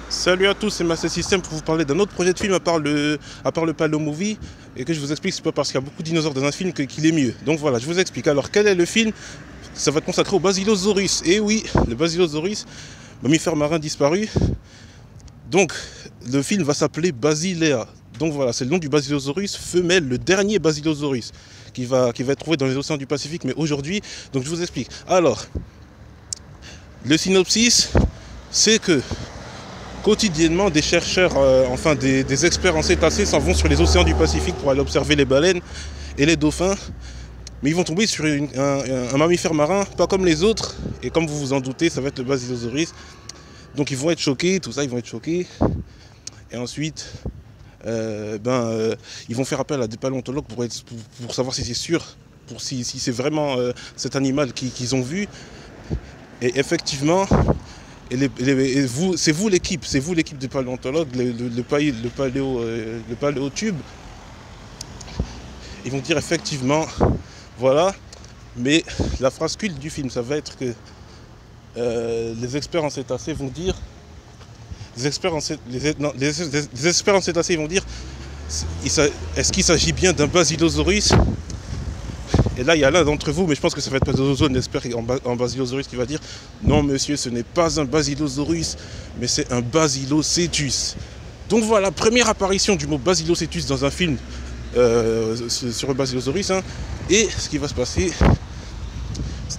Salut à tous, c'est Master System pour vous parler d'un autre projet de film à part le Palo Movie et que je vous explique, c'est pas parce qu'il y a beaucoup de dinosaures dans un film qu'il est mieux. Donc voilà, je vous explique. Alors quel est le film? Ça va être consacré au Basilosaurus. Et oui, le Basilosaurus, mammifère marin disparu. Donc le film va s'appeler Basilea. Donc voilà, c'est le nom du Basilosaurus femelle, le dernier Basilosaurus qui va être trouvé dans les océans du Pacifique, mais aujourd'hui, donc je vous explique. Alors, le synopsis, c'est que quotidiennement, des chercheurs, enfin des experts en cétacés s'en vont sur les océans du Pacifique pour aller observer les baleines et les dauphins. Mais ils vont tomber sur un mammifère marin, pas comme les autres. Et comme vous vous en doutez, ça va être le Basilosaurus. Donc ils vont être choqués, tout ça, ils vont être choqués. Et ensuite, ils vont faire appel à des paléontologues pour savoir si c'est sûr, si c'est vraiment cet animal qu'ils ont vu. Et effectivement, c'est vous l'équipe des paléontologues, le paléotube. Ils vont dire effectivement, voilà, mais la phrase culte du film, ça va être que les experts en cétacés vont dire, les experts en cétacés vont dire, est-ce qu'il s'agit bien d'un Basilosaurus? Et là, il y a l'un d'entre vous, mais je pense que ça va être pas un expert en Basilosaurus qui va dire non, monsieur, ce n'est pas un Basilosaurus, mais c'est un Basilocetus. Donc voilà, première apparition du mot Basilocetus dans un film sur le Basilosaurus. Hein. Et ce qui va se passer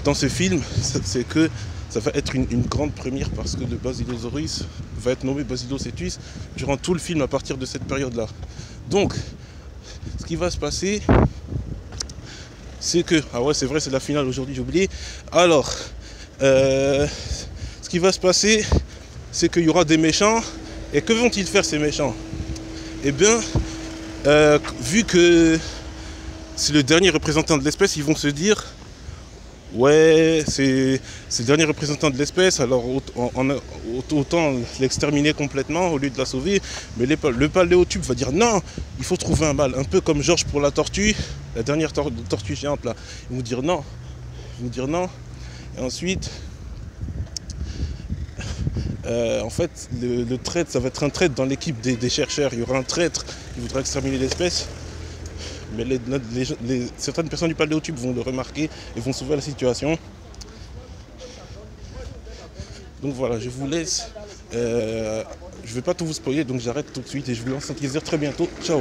dans ce film, c'est que ça va être une grande première parce que le Basilosaurus va être nommé Basilocetus durant tout le film à partir de cette période-là. Donc, ce qui va se passer, c'est que, ah ouais c'est vrai, c'est la finale aujourd'hui, j'ai oublié. Alors, ce qui va se passer, c'est qu'il y aura des méchants. Et que vont-ils faire ces méchants? Eh bien, vu que c'est le dernier représentant de l'espèce, ils vont se dire, ouais, c'est le dernier représentant de l'espèce, alors autant l'exterminer complètement au lieu de la sauver. Mais le paléotube va dire non, il faut trouver un mâle, un peu comme Georges pour la tortue, la dernière tortue géante là. Ils vont dire non, et ensuite, en fait, le traître, ça va être un traître dans l'équipe des chercheurs. Il y aura un traître qui voudra exterminer l'espèce. Mais certaines personnes du paléotube vont le remarquer et vont sauver la situation. Donc voilà, je vous laisse. Je ne vais pas tout vous spoiler, donc j'arrête tout de suite et je vous lance un teaser très bientôt. Ciao!